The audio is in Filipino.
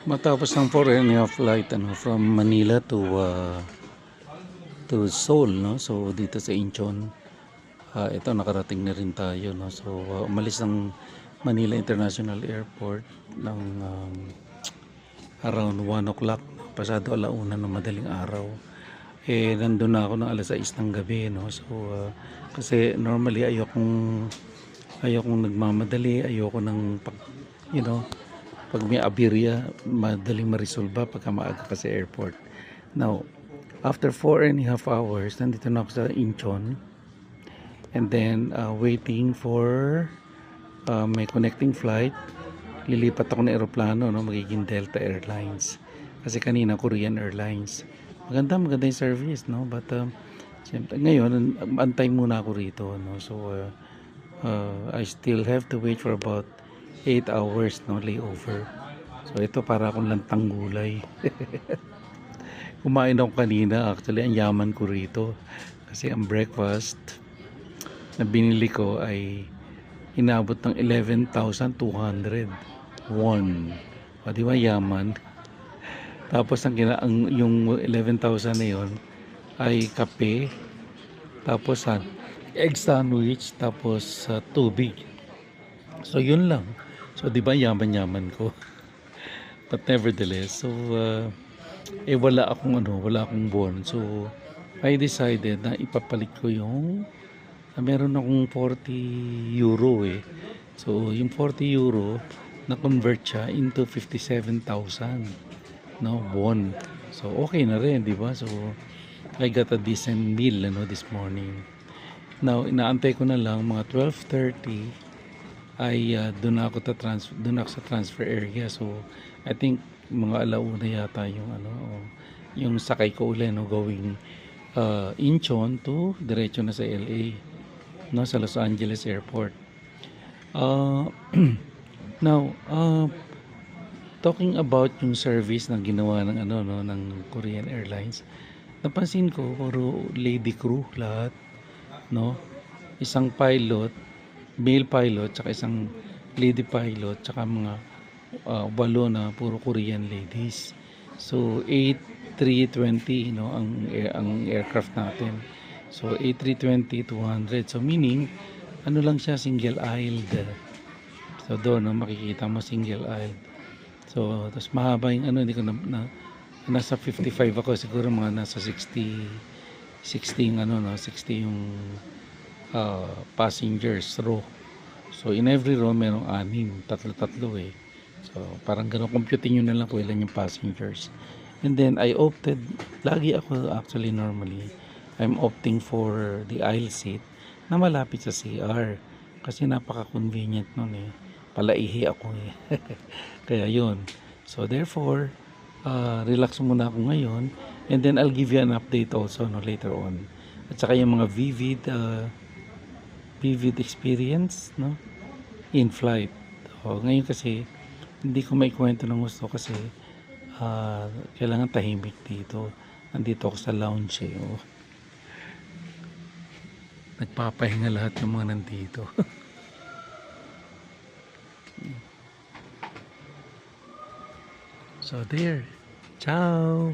Matapos ng 4.5 flight from Manila to Seoul, no? So dito sa Incheon, ito nakarating na rin tayo, no? So umalis ng Manila International Airport ng around 1 o'clock, pasado alauna ng madaling araw. Nandun na ako ng alas 6 ng gabi, no? So kasi normally ayokong nagmamadali, ayoko ng pag may aberya, madaling marisolba pagka maaga ka sa airport. Now, after 4.5 hours, nandito na ako sa Incheon. And then, waiting for may connecting flight. Lilipat ako ng aeroplano, no? Magiging Delta Airlines. Kasi kanina, Korean Airlines. Maganda yung service, no? But, siyempre, ngayon, antay muna ako rito, no? So, I still have to wait for about 8 hours, no, layover. So ito para akong lantang gulay. Kumain ako kanina, actually ang yaman ko rito kasi ang breakfast na binili ko ay inabot ng 11,200 won. O di ba yaman? Tapos yung 11,000 na yon ay kape, tapos egg sandwich, tapos tubig. So yun lang. So, di ba yaman-yaman ko? But nevertheless, so, wala akong buwan. So, I decided na ipapalit ko meron akong 40 euro eh. So, yung 40 euro, na-convert siya into 57,000, no, won. So, okay na rin, di ba? So, I got a decent meal, this morning. Now, inaantay ko na lang mga 12:30 ay doon ako sa transfer area. So I think mga alauna yata yung sakay ko ulit, no, going Incheon to diretso na sa LA, no, sa Los Angeles Airport. Now, talking about yung service na ginawa ng ng Korean Airlines, napansin ko puro lady crew lahat, no, isang pilot, male pilot, tsaka isang lady pilot, tsaka mga 8 na puro Korean ladies. So A320, no, ang aircraft natin. So A320-200. So meaning lang siya, single aisle. So doon, no, makikita mo single aisle. So tapos mahaba yung hindi ko nasa 55 ako, siguro mga nasa 60 yung passengers row. So in every row merong 6, tatlo eh. So parang ganun, computing nyo na lang kung ilan yung passengers. And then I opted, normally I'm opting for the aisle seat na malapit sa CR kasi napaka-convenient nun eh. Palaihi ako eh. Kaya yun. So therefore, relax muna ako ngayon, and then I'll give you an update also, no, later on. At saka yung mga vivid experience, no, in flight. Ngayon kasi hindi ko maikwento ng gusto kasi kailangan tahimik dito. Nandito ako sa lounge eh. Nagpapahinga lahat ng mga nandito. So there. Ciao.